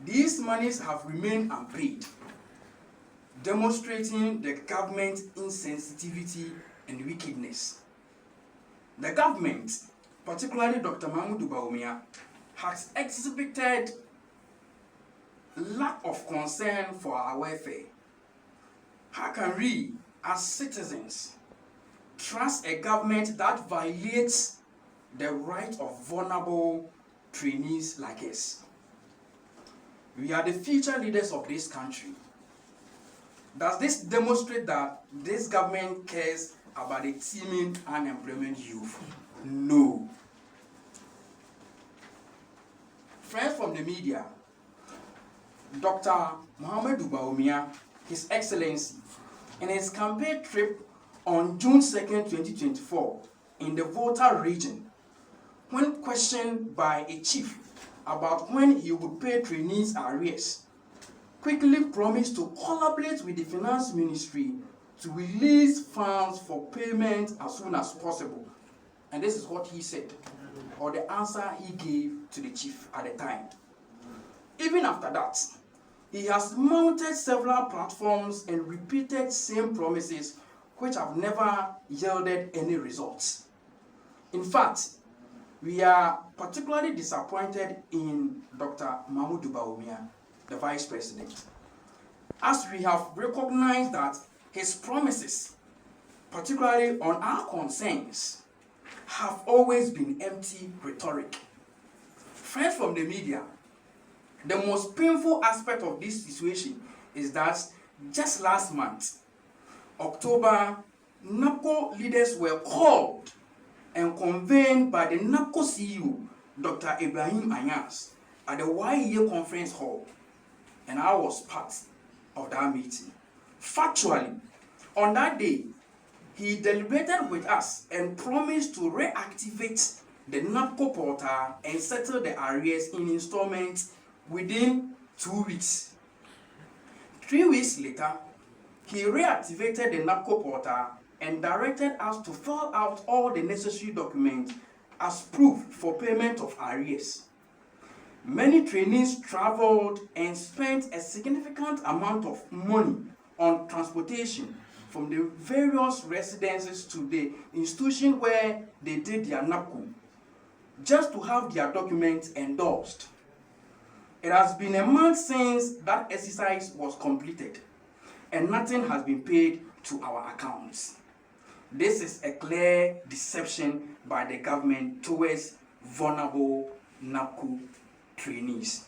these monies have remained unpaid, demonstrating the government's insensitivity and wickedness. The government, particularly Dr. Mahmoud Bawumia, has exhibited lack of concern for our welfare. How can we, as citizens, trust a government that violates the rights of vulnerable trainees like us? We are the future leaders of this country. Does this demonstrate that this government cares about the teeming unemployment youth? No. Friends from the media, Dr. Mohamed Bawumia, His Excellency, in his campaign trip on June 2nd, 2024, in the Volta region, when questioned by a chief about when he would pay trainees arrears, quickly promised to collaborate with the Finance Ministry to release funds for payment as soon as possible. And this is what he said, or the answer he gave to the chief at the time. Even after that, he has mounted several platforms and repeated same promises which have never yielded any results. In fact, we are particularly disappointed in Dr. Mahmoud Bawumia, the Vice President, as we have recognized that his promises, particularly on our concerns, have always been empty rhetoric. Friends from the media, the most painful aspect of this situation is that just last month, October, NAPCO leaders were called and convened by the NAPCO CEO, Dr. Ibrahim Anyas, at the YEA conference hall, and I was part of that meeting. Factually, on that day, he deliberated with us and promised to reactivate the NAPCO portal and settle the arrears in installments within 2 weeks. 3 weeks later, he reactivated the NAPCO portal and directed us to fill out all the necessary documents as proof for payment of arrears. Many trainees traveled and spent a significant amount of money on transportation from the various residences to the institution where they did their NAPCO, just to have their documents endorsed. It has been a month since that exercise was completed, and nothing has been paid to our accounts. This is a clear deception by the government towards vulnerable NAPCO trainees.